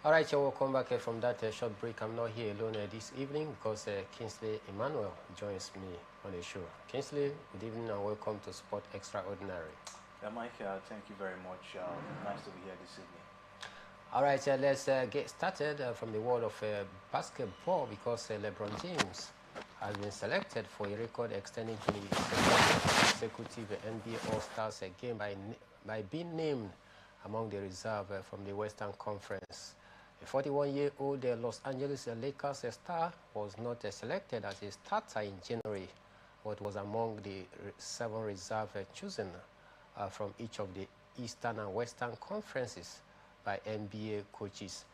All right, you're welcome back from that short break. I'm not here alone this evening because Kingsley Emmanuel joins me on the show. Kingsley, good evening and welcome to Sport Extraordinary. Mike, thank you very much. Nice to be here this evening. All right, let's get started from the world of basketball because LeBron James has been selected for a record extending 20 consecutive NBA All-Stars game by being named among the reserve from the Western Conference. The 41-year-old Los Angeles Lakers star was not selected as a starter in January, but was among the 7 reserve chosen from each of the Eastern and Western Conferences by NBA coaches.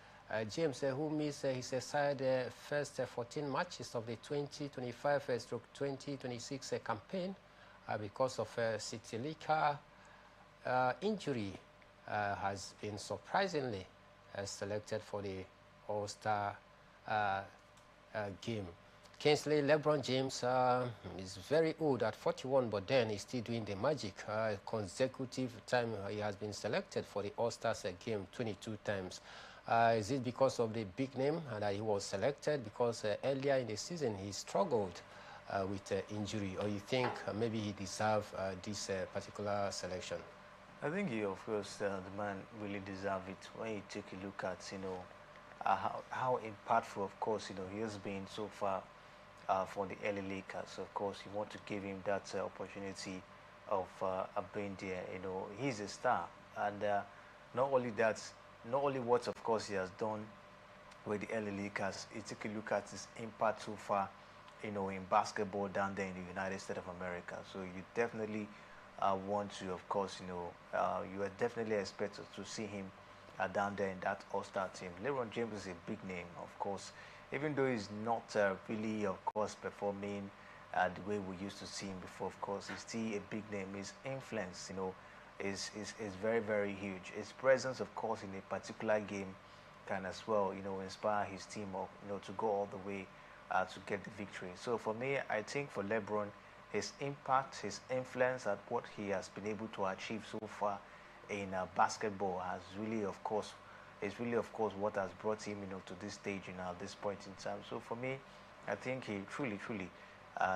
James, who missed his side first 14 matches of the 2025-2026 campaign because of sciatica injury, has been surprisingly selected for the All-Star game. Kingsley, LeBron James is very old at 41, but then he's still doing the magic. Consecutive time he has been selected for the All-Stars game 22 times. Is it because of the big name that he was selected? Because earlier in the season he struggled with injury, or you think maybe he deserved this particular selection? I think he, of course, the man really deserves it. When you take a look at, how impactful, of course, he has been so far for the LA Lakers. Of course, you want to give him that opportunity of being there. He's a star, and not only that, not only what, of course, he has done with the LA Lakers. You take a look at his impact so far, in basketball down there in the United States of America. So you definitely want to, of course, you are definitely expected to see him down there in that All-Star team. LeBron James is a big name, of course, even though he's not really, of course, performing the way we used to see him before. Of course, he's still a big name. His influence, is very, very huge. His presence, of course, in a particular game can as well, inspire his team, or to go all the way to get the victory. So for me, I think for LeBron, his impact, his influence at what he has been able to achieve so far in basketball has really, of course, what has brought him, to this stage, at this point in time. So for me, I think he truly, truly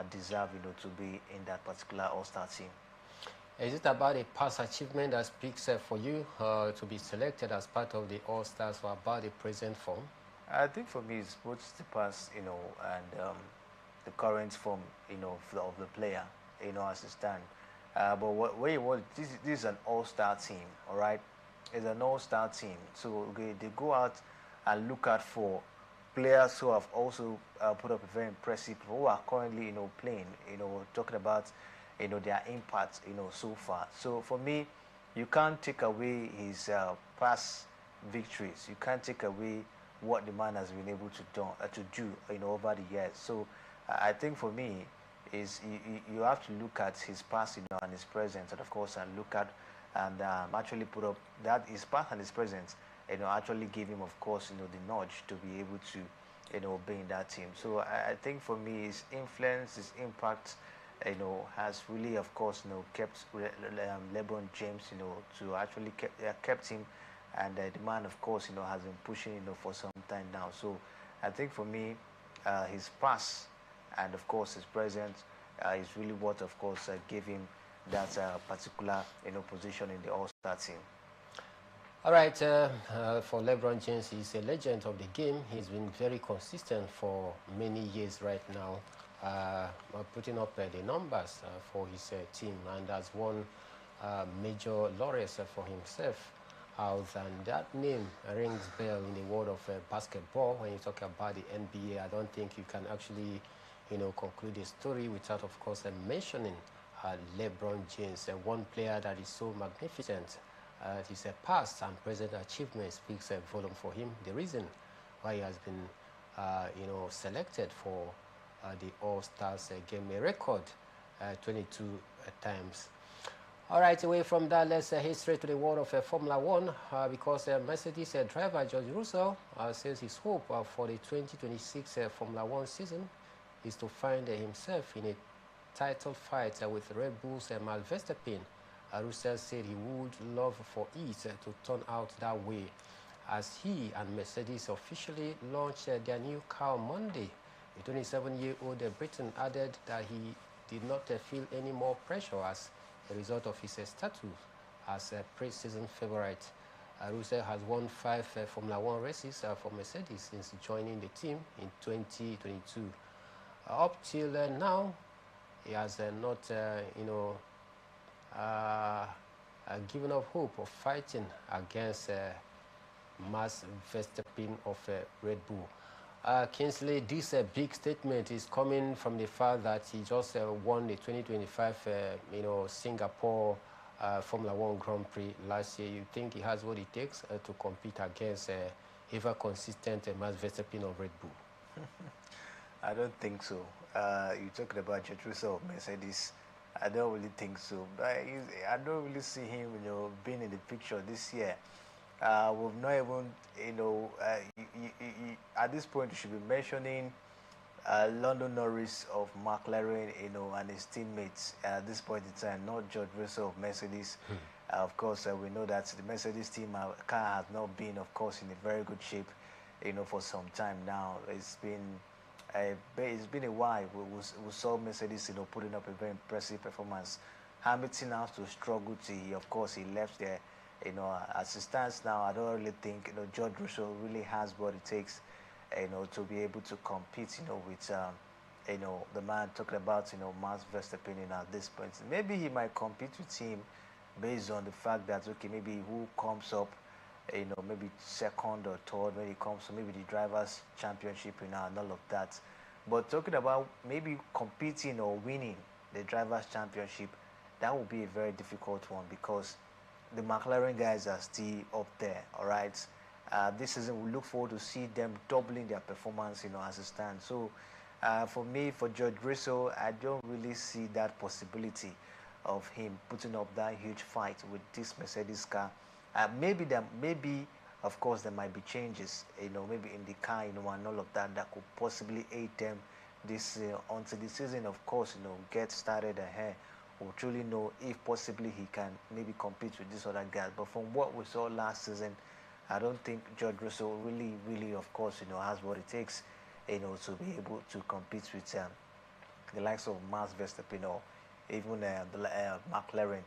deserves, to be in that particular All-Star team. Is it about a past achievement that speaks for you to be selected as part of the All-Stars, or about the present form? I think for me, it's both the past, and the current form, of the player, as it stands. But this is an all-star team, all right? It's an all-star team. So they go out and look out for players who have also put up a very impressive, who are currently, playing, talking about, their impact, so far. So for me, you can't take away his past victories. You can't take away what the man has been able to do, over the years. So I think for me, is you have to look at his past, and his present, and of course, and look at and actually put up that his past and his present, actually give him, of course, the nudge to be able to, be in that team. So I think for me, his influence, his impact, has really, of course, kept LeBron James, to actually kept him, and the man, of course, has been pushing, for some time now. So I think for me, his past and, of course, his present is really what, of course, gave him that particular, position in the All-Star team. All right, for LeBron James, he's a legend of the game. He's been very consistent for many years right now, putting up the numbers for his team, and has won major laurels for himself. And that name rings bell in the world of basketball. When you talk about the NBA, I don't think you can actually, conclude a story without, of course, mentioning LeBron James, one player that is so magnificent. His past and present achievement speaks a volume for him. The reason why he has been, selected for the All-Stars game, a record 22 times. All right, away from that, let's head straight to the world of Formula One because Mercedes driver George Russell says his hope for the 2026 Formula One season is to find himself in a title fight with Red Bull's Max Verstappen. Russell said he would love for it to turn out that way. as he and Mercedes officially launched their new car on Monday. The 27-year-old Briton added that he did not feel any more pressure as a result of his status as a pre-season favorite. Russell has won 5 Formula One races for Mercedes since joining the team in 2022. Up till now, he has not, given up hope of fighting against Max Verstappen of Red Bull. Kingsley, this big statement is coming from the fact that he just won the 2025, Singapore Formula One Grand Prix last year. You think he has what it takes to compete against ever consistent Max Verstappen of Red Bull? I don't think so. You're talking about George Russell of Mercedes. I don't really think so. But I don't really see him, being in the picture this year. We've not even, at this point, you should be mentioning London Norris of McLaren, and his teammates at this point in time, not George Russell of Mercedes. Of course, we know that the Mercedes team car has not been, of course, in a very good shape, for some time now. It's been a while. We saw Mercedes, putting up a very impressive performance. Hamilton has to struggle to, of course, he left there. As it stands now, I don't really think, George Russell really has what it takes, to be able to compete, with, the man talking about, Max Verstappen at this point. Maybe he might compete with him based on the fact that, okay, maybe who comes up, maybe second or third when it comes to maybe the Drivers' Championship, and all of that. But talking about maybe competing or winning the Drivers' Championship, that would be a very difficult one because the McLaren guys are still up there, all right? This season, we look forward to see them doubling their performance, as it stands. So, for me, for George Russell, I don't really see that possibility of him putting up that huge fight with this Mercedes car. Maybe, of course, there might be changes, maybe in the car, and all of that could possibly aid them this until the season, of course, gets started ahead. We'll truly know if possibly he can maybe compete with this other guy. But from what we saw last season, I don't think George Russell really, of course, has what it takes, to be able to compete with the likes of Max Verstappen or even the McLaren.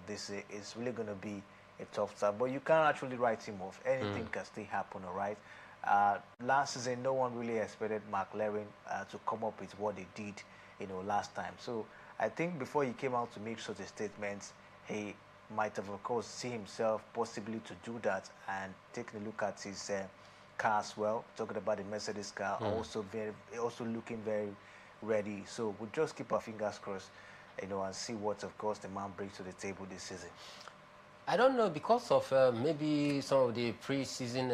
This is really going to be a tough time. But you can't actually write him off. Anything can still happen, all right? Last season, no one really expected McLaren to come up with what they did, last time. So I think before he came out to make such a statement, he might have, of course, seen himself possibly to do that and taking a look at his car as well. Talking about the Mercedes car, also looking very ready. So we'll just keep our fingers crossed, and see what, of course, the man brings to the table this season. I don't know, because of maybe some of the pre-season,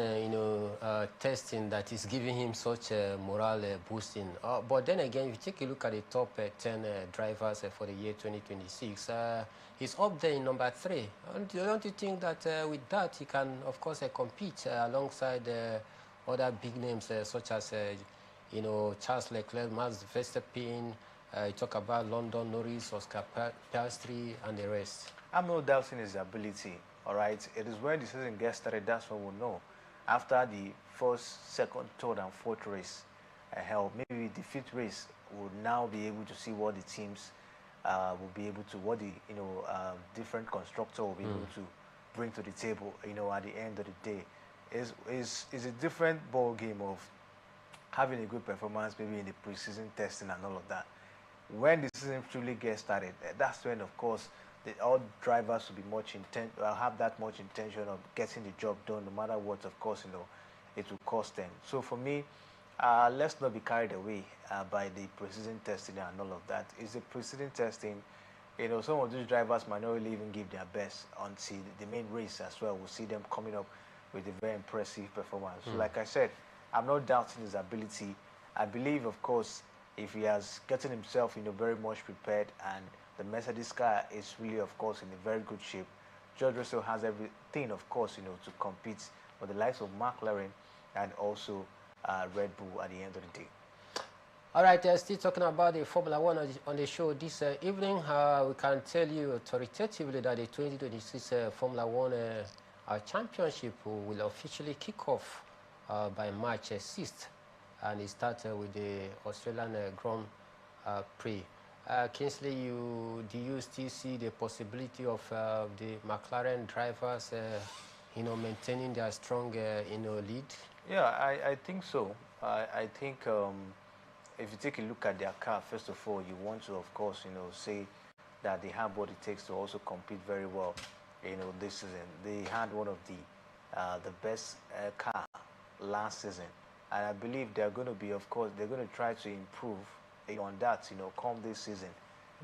testing that is giving him such morale boosting. But then again, if you take a look at the top 10 drivers for the year 2026, he's up there in number 3. Don't you think that with that he can, of course, compete alongside other big names such as, Charles Leclerc, Max Verstappen? You talk about London Norris, Oscar Piastri, and the rest. I'm no doubting his ability, all right? It is when the season gets started, that's what we'll know. After the first, second, third, and fourth race, hell, maybe the fifth race, we'll now be able to see what the teams will be able to, what the, different constructor will be able to bring to the table, at the end of the day. Is a different ball game of having a good performance, maybe in the preseason testing and all of that. When the season truly gets started, that's when, of course, all drivers will be have that much intention of getting the job done, no matter what, of course, it will cost them. So for me, let's not be carried away by the preseason testing and all of that. It's the preseason testing. Some of these drivers might not really even give their best until the main race as well. We'll see them coming up with a very impressive performance. So like I said, I'm not doubting his ability. I believe, of course, if he has gotten himself, very much prepared, and the Mercedes car is really, of course, in a very good shape, George Russell has everything, of course, to compete with the likes of McLaren and also Red Bull at the end of the day. All right, still talking about the Formula One on the show this evening. We can tell you authoritatively that the 2026 Formula One championship will officially kick off by March 6th, and it started with the Australian Grand Prix. Kingsley, do you still see the possibility of the McLaren drivers, maintaining their strong, lead? Yeah, I think so. I think if you take a look at their car, first of all, you want to, of course, say that they have what it takes to also compete very well. This season they had one of the best car last season, and I believe they're going to be, of course, they're going to try to improve on that. Come this season,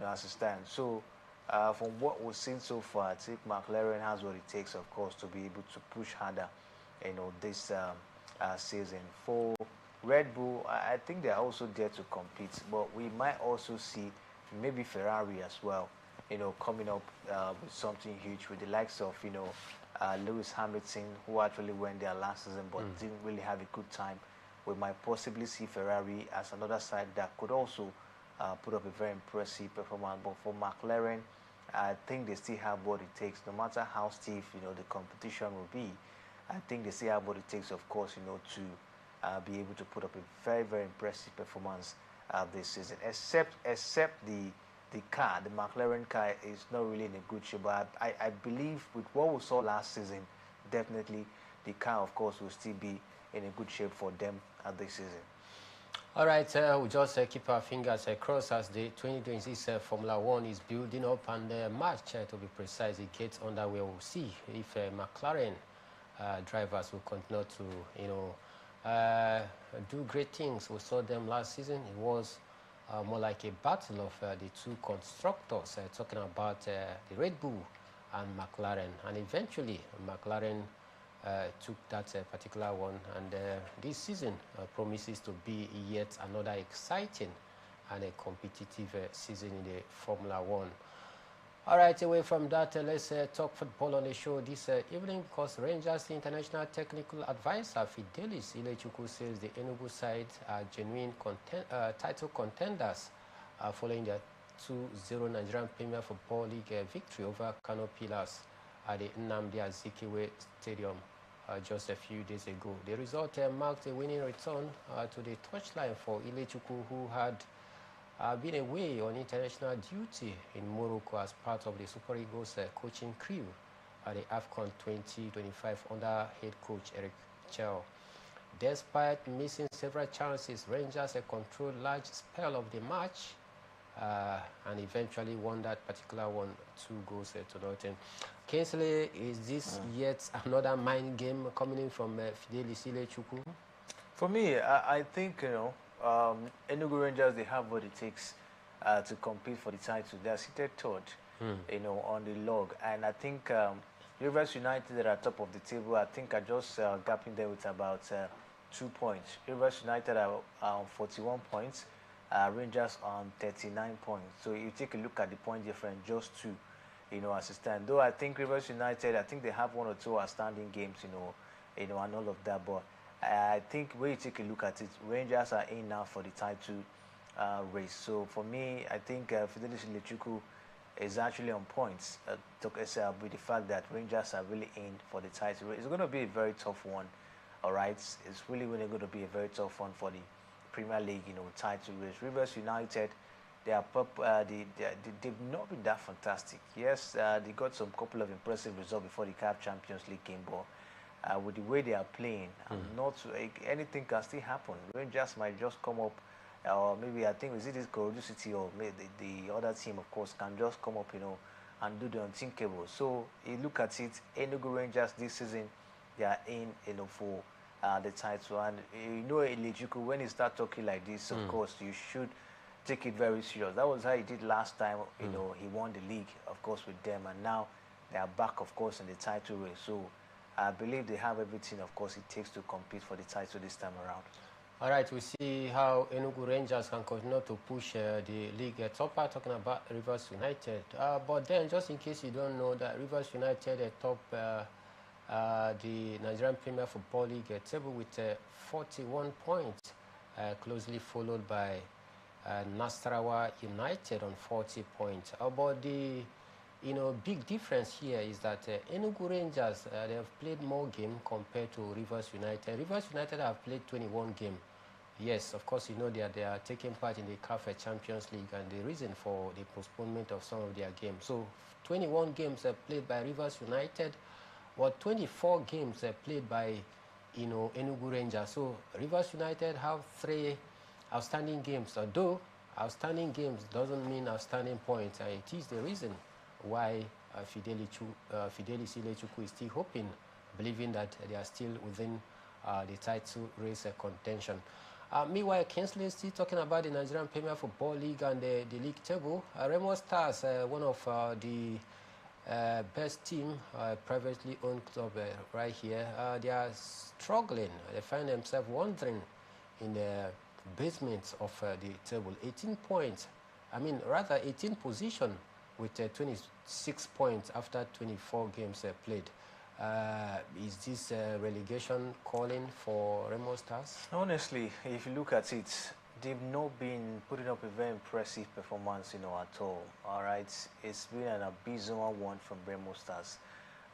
as it stands. So, from what we've seen so far, I think McLaren has what it takes, of course, to be able to push harder, this season. For Red Bull, I think they're also there to compete, but we might also see maybe Ferrari as well, coming up with something huge with the likes of, Lewis Hamilton, who actually went there last season but didn't really have a good time. We might possibly see Ferrari as another side that could also put up a very impressive performance. But for McLaren, I think they still have what it takes, no matter how stiff, the competition will be. I think they still have what it takes, of course, to be able to put up a very, very impressive performance this season. Except the car, the McLaren car is not really in a good shape. But I believe with what we saw last season, definitely the car, of course, will still be in a good shape for them this season. All right, we'll just keep our fingers crossed as the 2026 Formula One is building up, and March, to be precise, it gets underway. We'll see if McLaren drivers will continue to, do great things. We saw them last season. It was more like a battle of the two constructors, talking about the Red Bull and McLaren, and eventually McLaren took that particular one, and this season promises to be yet another exciting and a competitive season in the Formula One. All right, away from that, let's talk football on the show this evening, because Rangers International Technical Advisor Fidelis Ilechukwu says the Enugu side are genuine title contenders following their 2-0 Nigerian Premier Football League victory over Kano Pillars at the Nnamdi Azikiwe Stadium just a few days ago. The result marked a winning return to the touchline for Ilechukwu, who had been away on international duty in Morocco as part of the Super Eagles coaching crew at the AFCON 2025 under head coach Eric Chell. Despite missing several chances, Rangers controlled large spell of the match and eventually won that particular one 2-0. Kingsley, is this yet another mind game coming in from Fidelis Ilechukwu? For me, I think, Enugu Rangers, they have what it takes to compete for the title. They are seated third, on the log. And I think Rivers United are at top of the table. I think are just gapping there with about 2 points. Rivers United are on 41 points. Rangers on 39 points. So you take a look at the point difference, just 2, as it stands. Though I think Rivers United, I think they have 1 or 2 outstanding games, and all of that. But I think when you take a look at it, Rangers are in now for the title race. So for me, I think Fidelis Ilechukwu is actually on points with the fact that Rangers are really in for the title race. It's going to be a very tough one, all right? It's really going to be a very tough one for the Premier League, title race. Rivers United, they've not been that fantastic. Yes, they got some couple of impressive results before the CAF Champions League game, but with the way they are playing, anything can still happen. Rangers might just come up, or maybe I think this Korodu City or maybe the other team, of course, can just come up, and do the unthinkable. So you look at it, Enugu Rangers this season, they are in, for the title. And Ilechukwu, when he start talking like this, of course, you should take it very serious. That was how he did last time. He won the league, of course, with them, and now they are back, of course, in the title race. So I believe they have everything, of course, it takes to compete for the title this time around. All right, we see how Enugu Rangers can continue to push the league topper, talking about Rivers United. But then, just in case you don't know, that Rivers United top the Nigerian Premier Football League table with 41 points, closely followed by Nasarawa United on 40 points. But the big difference here is that Enugu Rangers, they have played more game compared to Rivers United. Rivers United have played 21 games. Yes, of course, they are taking part in the CAF Champions League, and the reason for the postponement of some of their games. So 21 games played by Rivers United, or 24 games played by Enugu Rangers. So Rivers United have 3 outstanding games, although outstanding games doesn't mean outstanding points, and it is the reason why Fidelis Ilechukwu is still hoping, believing that they are still within the title race contention. Meanwhile, Kingsley is still talking about the Nigerian Premier Football League and the league table. Remo Stars, one of the best team, privately owned club right here, they are struggling. They find themselves wandering in the basement of the table. 18 points, 18 position with 26 points after 24 games played. Is this relegation calling for Remo Stars? Honestly, if you look at it, they've not been putting up a very impressive performance, at all. All right, it's been an abysmal one from Remo Stars,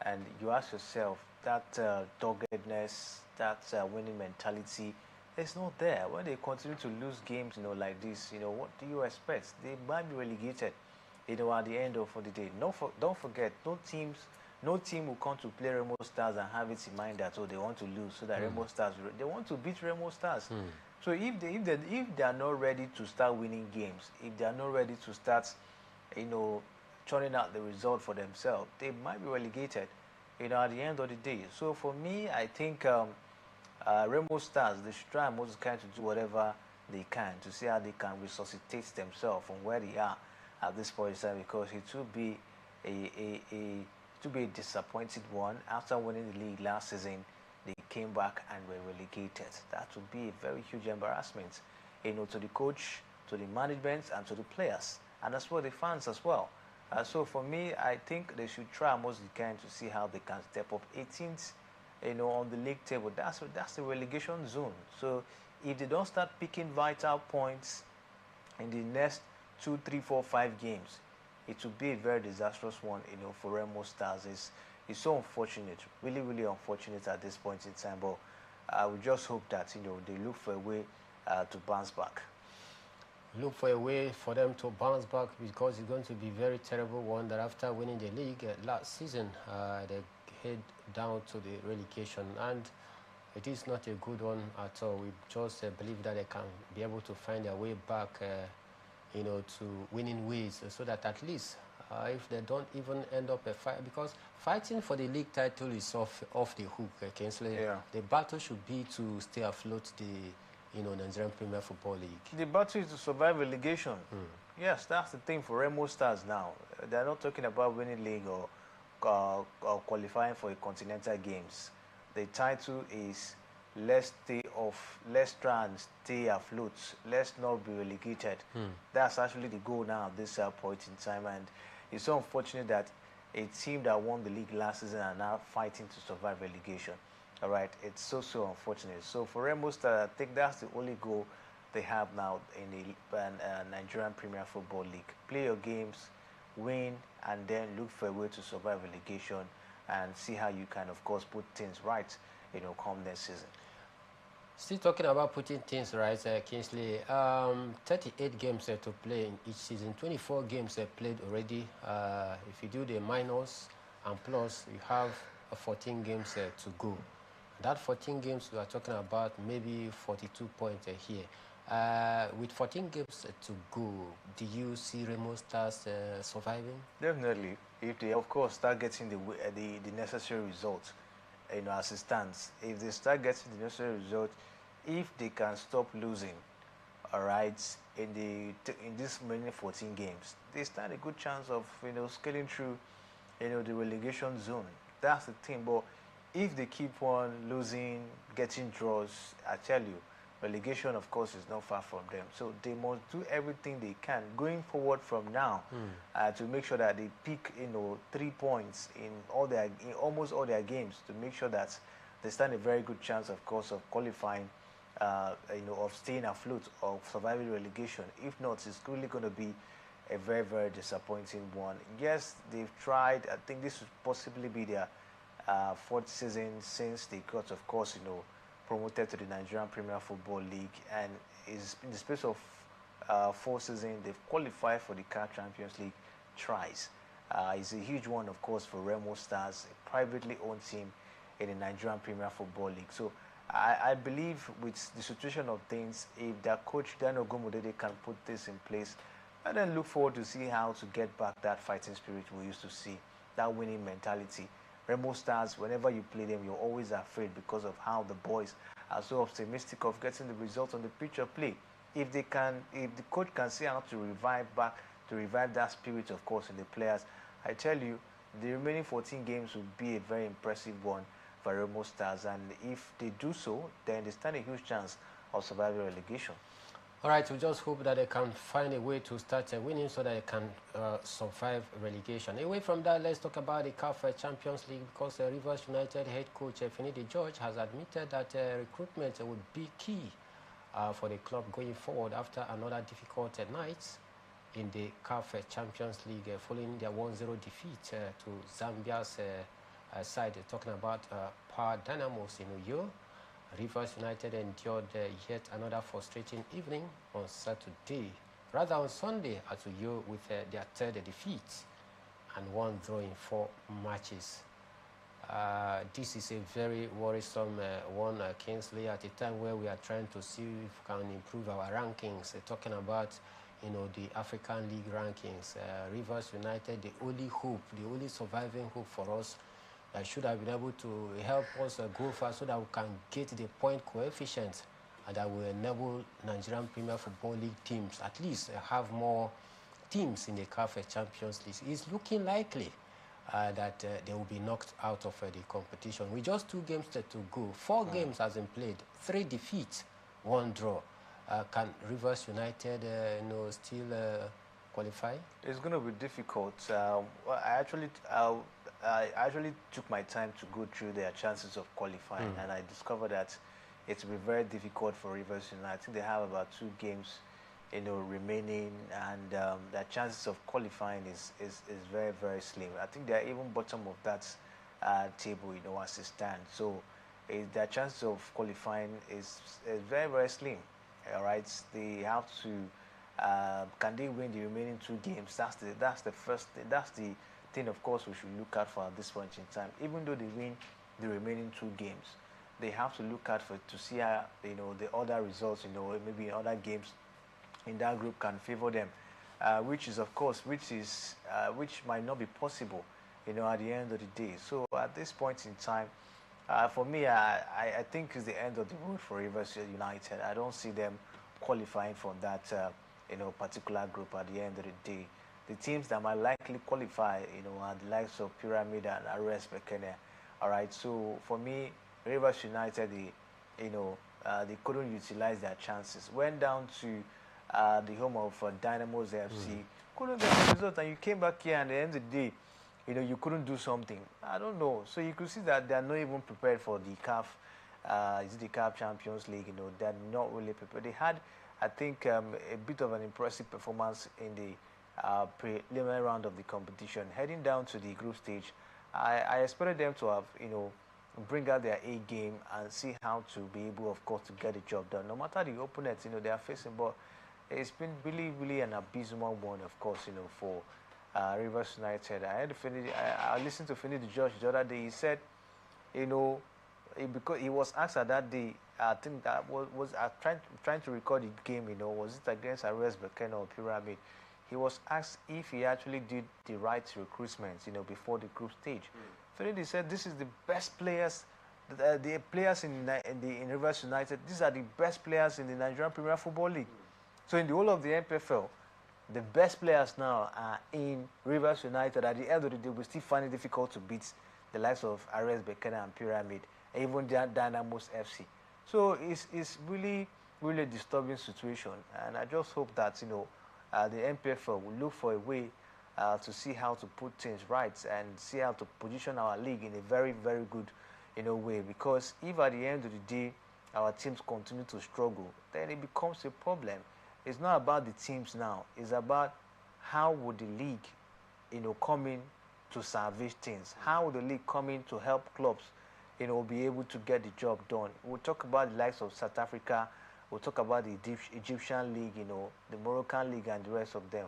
and you ask yourself that doggedness, that winning mentality, it's not there. When they continue to lose games, like this, what do you expect? They might be relegated, at the end of the day. Don't forget, no team will come to play Remo Stars and have it in mind that they want to lose, so that Remo Stars, they want to beat Remo Stars. So if they are not ready to start winning games, if they are not ready to start, churning out the result for themselves, they might be relegated, at the end of the day. So for me, I think Remo Stars, they should try most kind to do whatever they can to see how they can resuscitate themselves from where they are at this point in time, because it will be a disappointed one. After winning the league last season, they came back and were relegated. That would be a very huge embarrassment, to the coach, to the management, and to the players, and as well the fans as well. So for me, I think they should try most they can to see how they can step up. 18th, on the league table. That's the relegation zone. So if they don't start picking vital points in the next 2, 3, 4, 5 games, it will be a very disastrous one, for Remo Stars. It's so unfortunate, really, really unfortunate at this point in time. But I would just hope that, they look for a way to bounce back. Look for a way for them to bounce back, because it's going to be a very terrible one that after winning the league last season, they head down to the relegation, and it is not a good one at all. We just believe that they can be able to find their way back to winning ways, so that at least if they don't even end up a fight, because fighting for the league title is off the hook, Kingsley. Yeah. The battle should be to stay afloat the Nigerian Premier Football League. The battle is to survive relegation. Yes, that's the thing for Remo Stars now. They're not talking about winning league or qualifying for a continental games. The title is let's try and stay afloat. Let's not be relegated. That's actually the goal now at this point in time, and it's so unfortunate that a team that won the league last season are now fighting to survive relegation. All right, it's so unfortunate. So for Remo Stars, I think that's the only goal they have now in the Nigerian Premier Football League. Play your games, win, and then look for a way to survive relegation and see how you can, of course, put things right, come next season. Still talking about putting things right, Kingsley, 38 games to play in each season, 24 games played already. If you do the minus and plus, you have 14 games to go. That 14 games we are talking about, maybe 42 points here. With 14 games to go, do you see Remo Stars surviving? Definitely, if they, of course, start getting the necessary results, as it stands. If they start getting the necessary result, if they can stop losing, all right, in this remaining 14 games, they stand a good chance of scaling through, the relegation zone. That's the thing. But if they keep on losing, getting draws, I tell you, relegation, of course, is not far from them. So they must do everything they can going forward from now to make sure that they pick, 3 points in almost all their games, to make sure that they stand a very good chance, of course, of qualifying, of staying afloat, of surviving relegation. If not, it's really going to be a very, very disappointing one. Yes, they've tried. I think this would possibly be their fourth season since they got, of course, promoted to the Nigerian Premier Football League, and is in the space of 4 seasons they've qualified for the CAF Champions League twice. It's a huge one, of course, for Remo Stars, a privately owned team in the Nigerian Premier Football League. So I believe with the situation of things, if their coach Daniel Gomodede can put this in place, and then look forward to see how to get back that fighting spirit we used to see, that winning mentality. Remo Stars, whenever you play them, you're always afraid because of how the boys are so optimistic of getting the results on the pitch of play. If the coach can see how to revive that spirit, of course, in the players, I tell you, the remaining 14 games will be a very impressive one for Remo Stars, and if they do so, then they stand a huge chance of surviving relegation. All right, we just hope that they can find a way to start winning so that they can survive relegation. Away from that, let's talk about the CAF Champions League, because Rivers United head coach Finidi George has admitted that recruitment would be key for the club going forward after another difficult night in the CAF Champions League following their 1-0 defeat to Zambia's side. Talking about Power Dynamos in Uyo. Rivers United endured yet another frustrating evening on Saturday, rather on Sunday at Uyo, with their third defeat and one draw in 4 matches. This is a very worrisome one, Kingsley, at a time where we are trying to see if we can improve our rankings. Talking about the African League rankings, Rivers United, the only hope, the only surviving hope for us, that should have been able to help us go fast so that we can get the point coefficient and that will enable Nigerian Premier Football League teams at least have more teams in the CAF Champions League. It's looking likely that they will be knocked out of the competition. With just 2 games to go, 4 games has been played, 3 defeats, 1 draw. Can Rivers United still qualify? It's going to be difficult. I actually took my time to go through their chances of qualifying, and I discovered that it will be very difficult for Rivers United. I think they have about 2 games, remaining, and their chances of qualifying is very, very slim. I think they are even bottom of that table, as it stands. So their chances of qualifying is very, very slim. All right, they have to. Can they win the remaining 2 games? That's the first thing. That's the thing, of course, we should look at for at this point in time. Even though they win the remaining 2 games, they have to look at to see how the other results, maybe in other games in that group can favor them, which might not be possible, at the end of the day. So at this point in time, for me, I think it's the end of the road for Rivers United. I don't see them qualifying from that particular group at the end of the day. The teams that might likely qualify, are the likes of Pyramid and RS Bekene. All right, so for me, Rivers United, they couldn't utilize their chances. Went down to the home of Dynamos FC, couldn't get the result, and you came back here, and at the end of the day, you couldn't do something. I don't know. So you could see that they are not even prepared for the CAF. Is it the CAF Champions League? They're not really prepared. They had, I think, a bit of an impressive performance in the preliminary round of the competition. Heading down to the group stage, I expected them to have, bring out their A game and see how to be able, of course, to get the job done. No matter the opponents, they are facing, but it's been really, really an abysmal one, of course, for Rivers United. I listened to Finidi George the other day. He said, because he was asked at that day, I think that was trying to record the game. Was it against RS Bekene or Pyramid? He was asked if he actually did the right recruitment, before the group stage. Finidi said, "This is the best players, the players in Rivers United. These are the best players in the Nigerian Premier Football League. So in the whole of the NPFL, the best players now are in Rivers United. At the end of the day, we still find it difficult to beat the likes of RS Bekene and Pyramid, and even Dynamos FC. So it's really, really a disturbing situation, and I just hope that the NPFL will look for a way to see how to put things right and see how to position our league in a very, very good way. Because if at the end of the day our teams continue to struggle, then it becomes a problem. It's not about the teams now. It's about how would the league, come in to salvage things? How would the league come in to help clubs, be able to get the job done? We'll talk about the likes of South Africa. We'll talk about the Egyptian league, the Moroccan league, and the rest of them.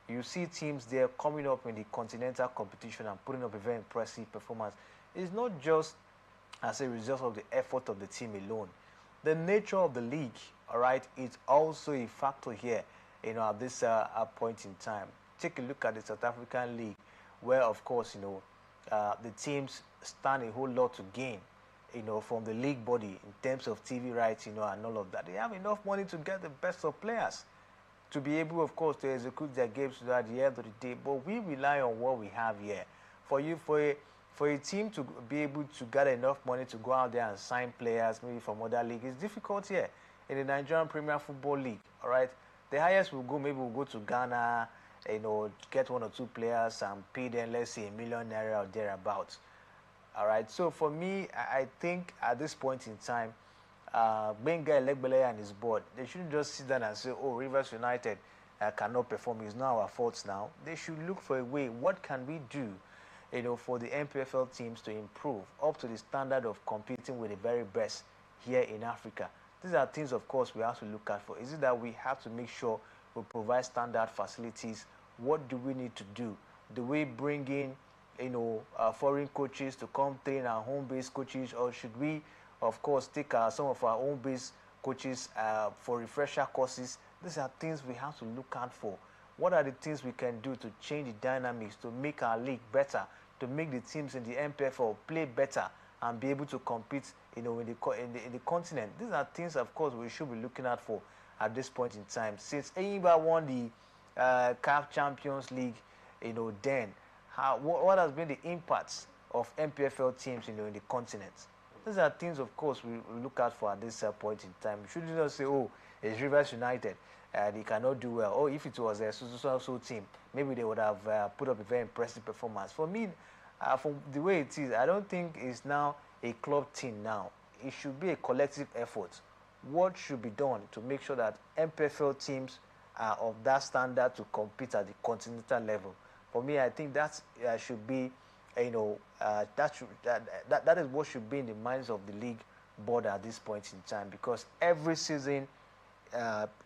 You see teams there coming up in the continental competition and putting up a very impressive performance. It's not just as a result of the effort of the team alone. The nature of the league, all right, is also a factor here, at this point in time. Take a look at the South African league, where, of course, the teams stand a whole lot to gain, from the league body in terms of TV rights, and all of that. They have enough money to get the best of players to be able, of course, to execute their games at the end of the day. But we rely on what we have here. For a team to be able to get enough money to go out there and sign players, maybe from other leagues, it's difficult here in the Nigerian Premier Football League. All right, the highest we'll go, maybe we'll go to Ghana, get one or two players and pay them, let's say, ₦1 million or thereabouts. All right, so for me, I think at this point in time, Benga Elegbele and his board, they shouldn't just sit down and say, oh, Rivers United cannot perform. It's not our fault now. They should look for a way. What can we do, for the MPFL teams to improve up to the standard of competing with the very best here in Africa? These are things, of course, we have to look at for. Is it that we have to make sure we provide standard facilities? What do we need to do? Do we bring in, foreign coaches to come train our home-based coaches, or should we, of course, take some of our home-based coaches for refresher courses? These are things we have to look out for. What are the things we can do to change the dynamics, to make our league better, to make the teams in the MPFL play better and be able to compete, in the continent? These are things, of course, we should be looking out for at this point in time. Since Enyimba won the CAF Champions League, then what has been the impacts of MPFL teams, in the continent? These are things, of course, we look out for at this point in time. We shouldn't just say, oh, it's Rivers United, they cannot do well. Oh, if it was a so team, maybe they would have put up a very impressive performance. For me, from the way it is, I don't think it's now a club team now. It should be a collective effort. What should be done to make sure that MPFL teams are of that standard to compete at the continental level? For me, I think that should be, that is what should be in the minds of the league board at this point in time, because every season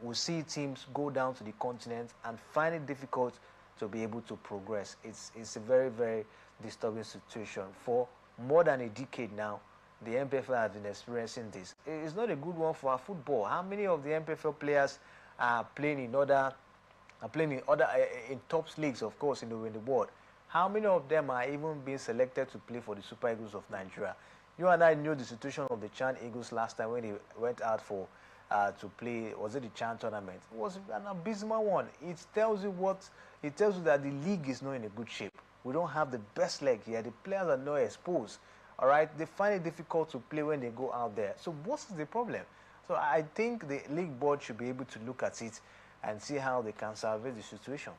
we see teams go down to the continent and find it difficult to be able to progress. It's a very, very disturbing situation. For more than a decade now, the MPFL has been experiencing this. It's not a good one for our football. How many of the MPFL players are playing in top leagues, of course, in the world? How many of them are even being selected to play for the Super Eagles of Nigeria? You and I knew the situation of the Chan Eagles last time when they went out for to play. Was it the Chan tournament? It was an abysmal one. It tells you that the league is not in a good shape. We don't have the best leg here. The players are not exposed. All right, they find it difficult to play when they go out there. So what's the problem? So I think the league board should be able to look at it and see how they can salvage the situation.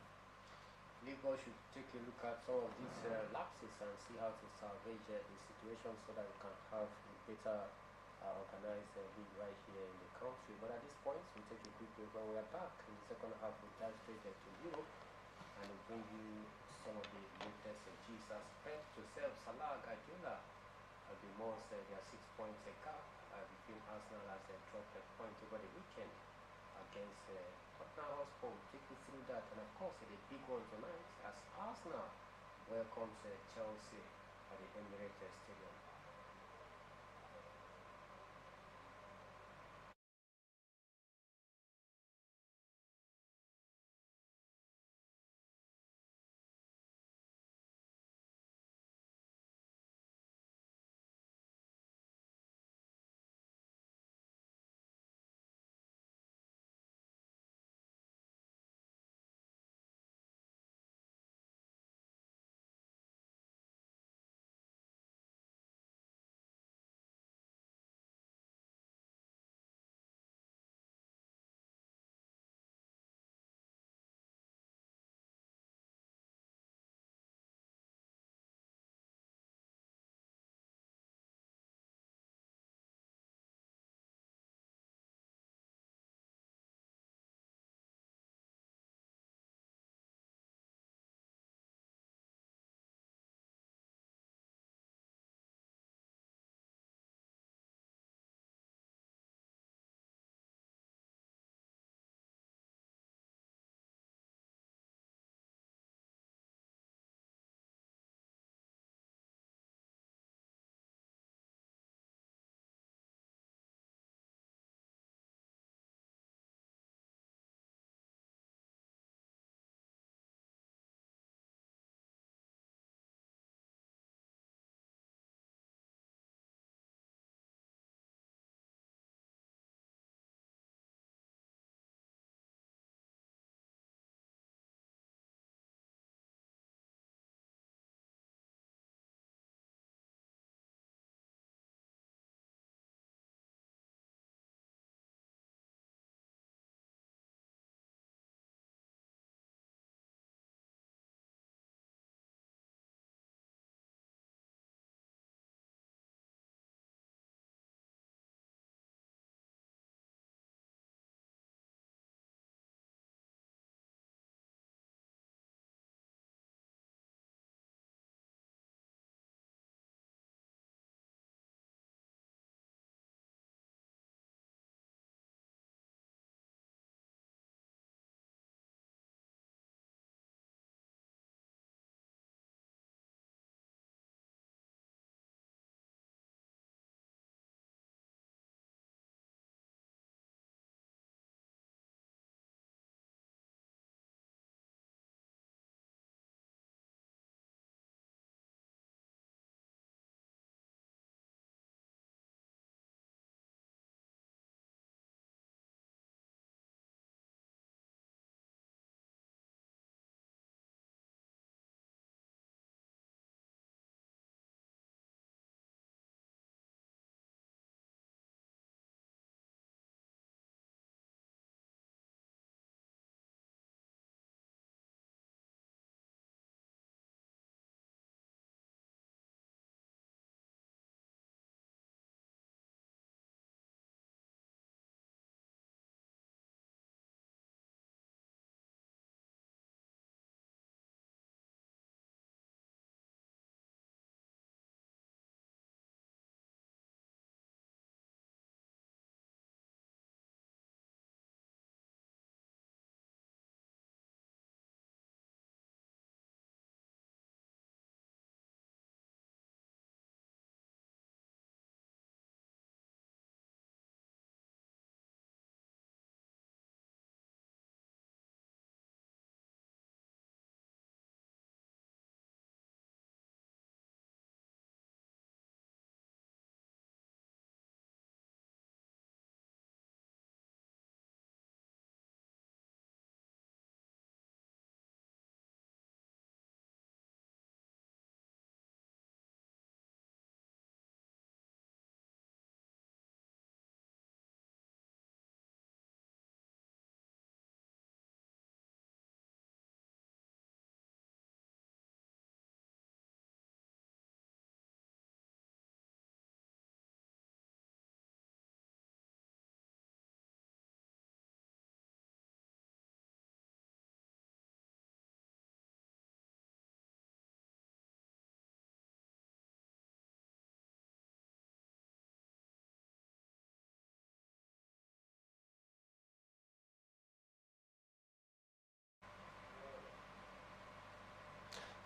League board should take a look at some of these lapses and see how to salvage the situation so that we can have a better organized league right here in the country. But at this point, we take a quick break. When we are back in the second half, we dive straight to Europe and we'll bring you some of the latest gist. As Pep Joseph Salah Guardiola demands their 6 points gap between Arsenal as they dropped a point over the weekend against Tottenham Hotspur. We'll take you through that, and of course, the big one tonight as Arsenal welcomes Chelsea at the Emirates Stadium.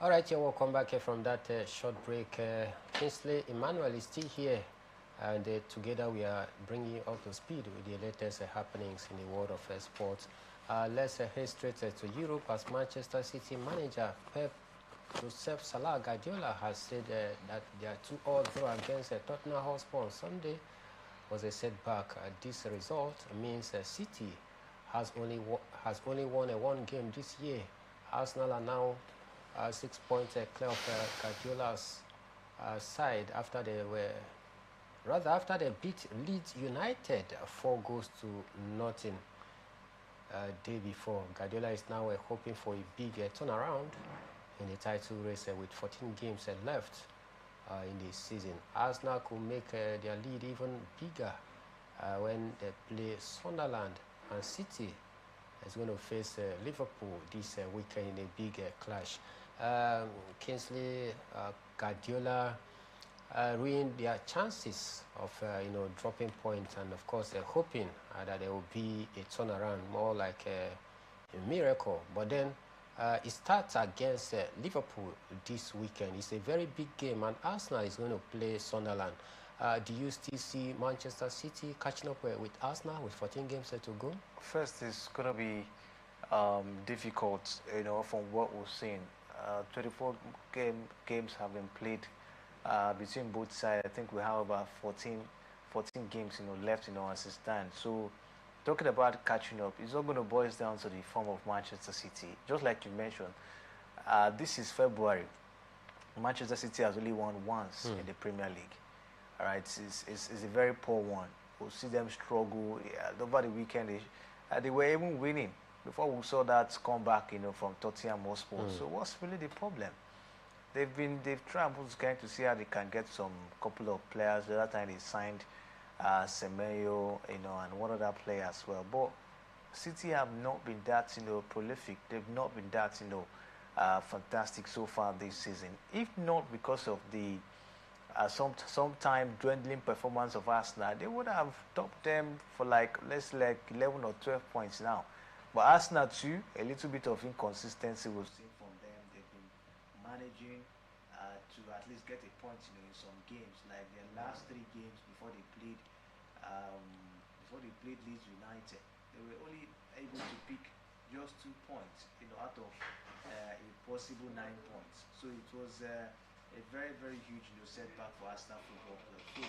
All right, you're welcome back from that short break. Kingsley Emmanuel is still here, and together we are bringing you up to speed with the latest happenings in the world of sports. Let's head straight to Europe as Manchester City manager Pep Joseph Salah Guardiola has said that their 2-all draw against Tottenham Hotspur on Sunday was a setback. This result means City has only won one game this year. Arsenal are now 6 points clear of Guardiola's side after they beat Leeds United 4-0 day before. Guardiola is now hoping for a big turnaround in the title race with 14 games left in the season. Arsenal could make their lead even bigger when they play Sunderland, and City is going to face Liverpool this weekend in a big clash. Kingsley, Guardiola ruined their chances of dropping points, and of course hoping that there will be a turnaround, more like a miracle. But then it starts against Liverpool this weekend. It's a very big game, and Arsenal is going to play Sunderland. Do you still see Manchester City catching up with Arsenal with 14 games to go? First, it's going to be difficult, from what we've seen. 24 games have been played between both sides. I think we have about 14 games, left, as it stands. So, talking about catching up, it's all going to boil down to the form of Manchester City. Just like you mentioned, this is February. Manchester City has only won once in the Premier League. All right, it's a very poor one. We'll see them struggle. Over the weekend, they were even winning before we saw that comeback, from Tottenham Hotspur. So what's really the problem? They've tried to see how they can get some couple of players. The other time they signed Semenyo, and one other player as well. But City have not been that, prolific. They've not been that, fantastic so far this season. If not because of the sometime dwindling performance of Arsenal, they would have topped them for like 11 or 12 points now. But Arsenal too, a little bit of inconsistency we've seen from them. They've been managing to at least get a point, in some games, like their last 3 games before they played Leeds United. They were only able to pick just 2 points, out of a possible 9 points. So it was a very, very huge setback for Arsenal Football Club. So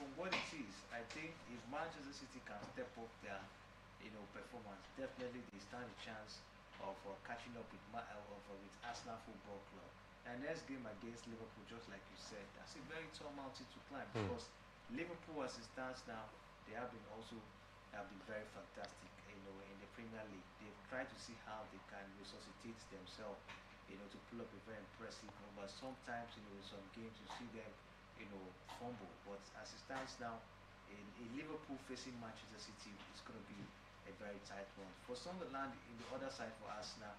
from what it is, I think if Manchester City can step up their performance, definitely they stand a chance of catching up with Arsenal Football Club. And next game against Liverpool, just like you said, that's a very tall mountain to climb, because Liverpool, as it stands now, they have been very fantastic, in the Premier League. They've tried to see how they can resuscitate themselves, to pull up a very impressive number. Sometimes, in some games you see them, fumble. But as it stands now, in Liverpool facing Manchester City, it's going to be a very tight one. For Sunderland, in the other side for Arsenal,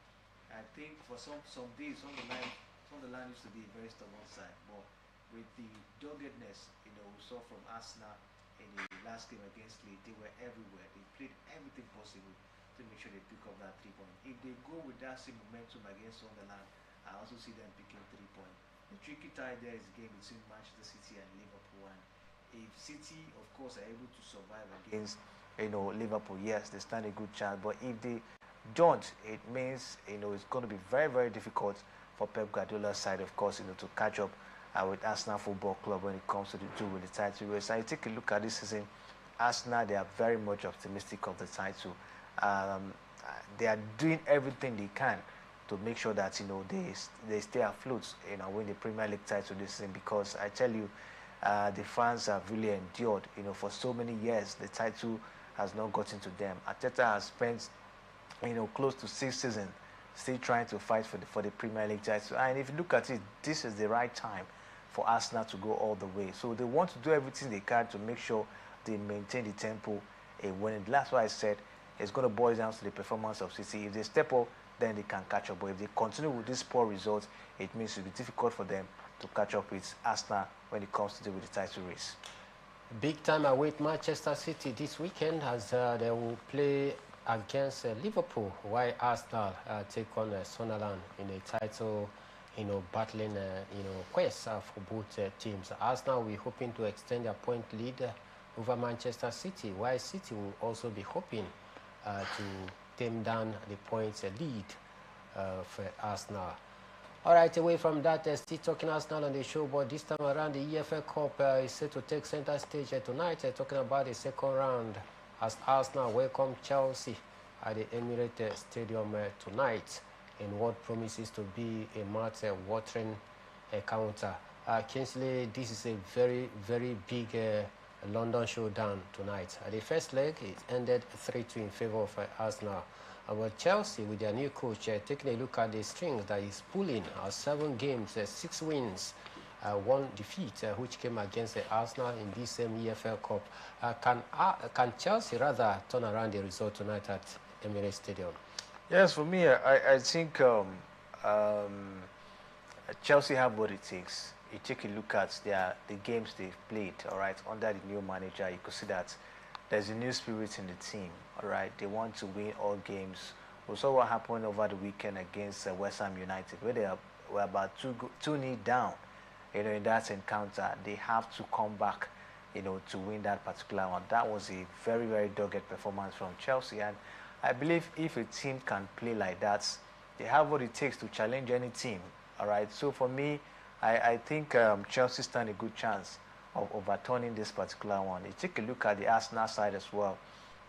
I think for some days, Sunderland used to be a very stubborn side. But with the doggedness, we saw from Arsenal in the last game against Leeds, they were everywhere. They played everything possible to make sure they pick up that 3 points. If they go with that same momentum against Sunderland, I also see them picking 3 points. The tricky tie there is a game between Manchester City and Liverpool. And if City, of course, are able to survive against Liverpool, yes, they stand a good chance. But if they don't, it means it's going to be very, very difficult for Pep Guardiola's side, of course, to catch up with Arsenal Football Club when it comes to with the title race. I take a look at this season. Arsenal, they are very much optimistic of the title. They are doing everything they can to make sure that they stay afloat, win the Premier League title this season, because I tell you, the fans have really endured, for so many years. The title has not gotten to them. Arteta has spent, close to 6 seasons still trying to fight for the Premier League title. And if you look at it, this is the right time for Arsenal to go all the way. So they want to do everything they can to make sure they maintain the tempo in winning. That's why I said it's going to boil down to the performance of City. If they step up, then they can catch up. But if they continue with these poor results, it means it will be difficult for them to catch up with Arsenal when it comes to do with the title race. Big time await Manchester City this weekend as they will play against Liverpool, while Arsenal take on Sunderland in a title battling, quests for both teams. Arsenal will be hoping to extend their point lead over Manchester City, while City will also be hoping to tame down the points lead for Arsenal. All right, away from that, still talking Arsenal on the show, but this time around the EFL Cup is set to take center stage tonight. Talking about the second round as Arsenal welcome Chelsea at the Emirates Stadium tonight in what promises to be a mouth-watering encounter. Kingsley, this is a very, very big London showdown tonight. The first leg, it ended 3-2 in favor of Arsenal. Well, Chelsea, with their new coach, taking a look at the strings that is pulling 7 games, 6 wins, 1 defeat, which came against Arsenal in this same EFL Cup. Can Chelsea rather turn around the result tonight at Emirates Stadium? Yes, for me, I think Chelsea have what it takes. You take a look at the games they've played, all right, under the new manager, you could see that there's a new spirit in the team, all right. They want to win all games. We saw what happened over the weekend against West Ham United, where they were about 2-0 down, in that encounter. They have to come back, to win that particular one. That was a very, very dogged performance from Chelsea, and I believe if a team can play like that, they have what it takes to challenge any team, all right. So for me, I think Chelsea stand a good chance of overturning this particular one. You take a look at the Arsenal side as well.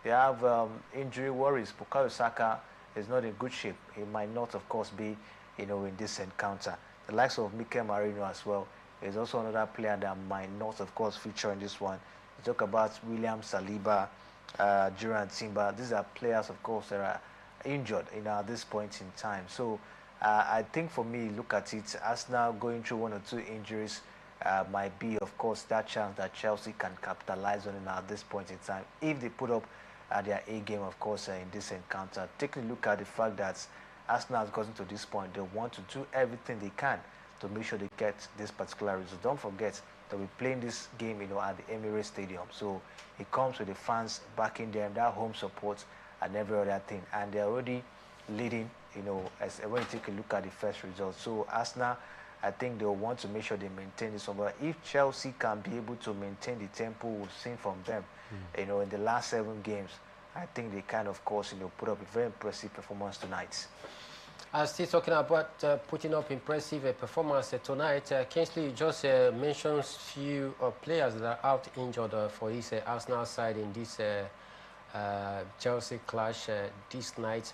They have injury worries. Bukayo Saka is not in good shape. He might not, of course, be, in this encounter. The likes of Mikel Merino as well is also another player that might not, of course, feature in this one. You talk about William Saliba, Gerard Timber. These are players, of course, that are injured, at this point in time. So I think for me, look at it, Arsenal going through 1 or 2 injuries might be, of course, that chance that Chelsea can capitalize on it at this point in time if they put up their A game, of course, in this encounter. Taking a look at the fact that Arsenal has gotten to this point, they want to do everything they can to make sure they get this particular result. Don't forget that we're playing this game, at the Emirates Stadium, so it comes with the fans backing them, that home support and every other thing, and they're already leading, as when you take a look at the first result. So Arsenal, I think they'll want to make sure they maintain this one. But if Chelsea can be able to maintain the tempo we've seen from them, in the last 7 games, I think they can, of course, put up a very impressive performance tonight. Still talking about putting up impressive performance tonight, Kingsley, you just mentioned few players that are out injured for this Arsenal side in this Chelsea clash this night.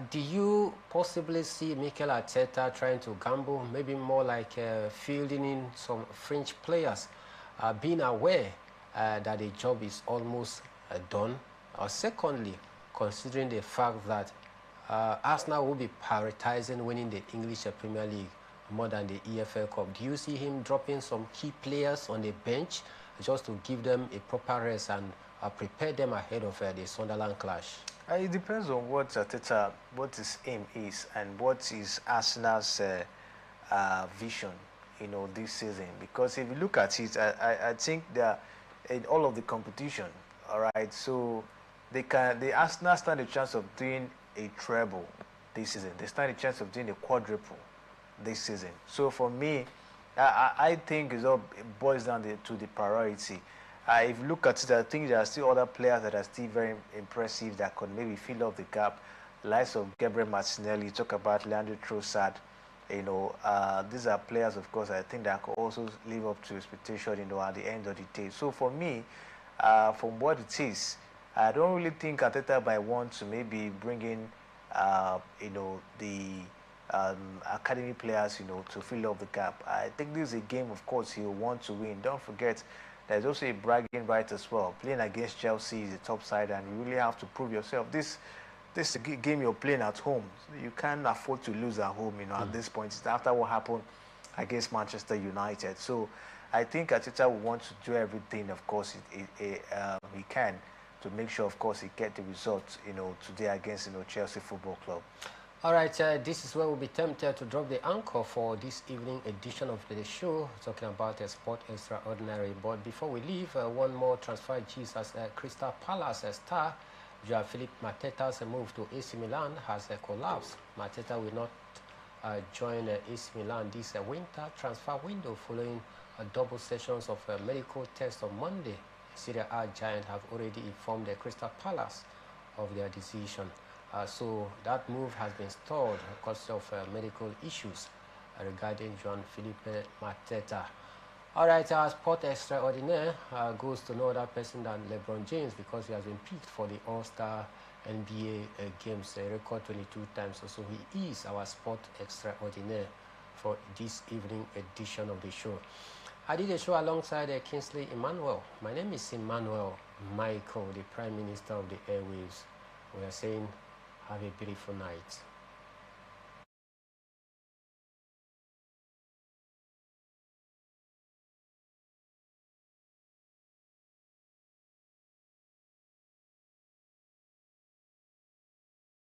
Do you possibly see Mikel Arteta trying to gamble, maybe more like fielding in some French players, being aware that the job is almost done? Secondly, considering the fact that Arsenal will be prioritizing winning the English Premier League more than the EFL Cup, do you see him dropping some key players on the bench just to give them a proper rest and prepare them ahead of the Sunderland clash? It depends on what Arteta, what his aim is and what is Arsenal's vision, this season. Because if you look at it, I think they're in all of the competition, all right. So the Arsenal stand a chance of doing a treble this season. They stand a chance of doing a quadruple this season. So for me, I think it boils down to the priority. If you look at it, I think there are still other players that are still very impressive that could maybe fill up the gap. The likes of Gabriel Martinelli, talk about Leandro Trossard. These are players, of course, I think that could also live up to expectation, at the end of the day. So for me, from what it is, I don't really think Arteta might want to maybe bring in, the academy players, to fill up the gap. I think this is a game, of course, he'll want to win. Don't forget, there's also a bragging right as well. Playing against Chelsea is a top side, and you really have to prove yourself. This is a game you're playing at home. You can't afford to lose at home, at this point. It's after what happened against Manchester United. So I think Arteta will want to do everything, of course, he can, to make sure, of course, he get the result, today against, Chelsea Football Club. All right, this is where we'll be tempted to drop the anchor for this evening edition of the show, talking about a sport extraordinary. But before we leave, one more transfer gist as Crystal Palace star Joao Philippe Mateta's move to AC Milan has collapsed. Mateta will not join AC Milan this winter transfer window following double sessions of medical tests on Monday. Serie A giant have already informed the Crystal Palace of their decision. So that move has been stalled because of medical issues regarding Juan Felipe Mateta. All right, our sport extraordinaire goes to no other person than LeBron James because he has been picked for the All-Star NBA games, a record 22 times. So he is our sport extraordinaire for this evening edition of the show. I did a show alongside Kingsley Emmanuel. My name is Emmanuel Michael, the Prime Minister of the Airwaves. We are saying have a beautiful night.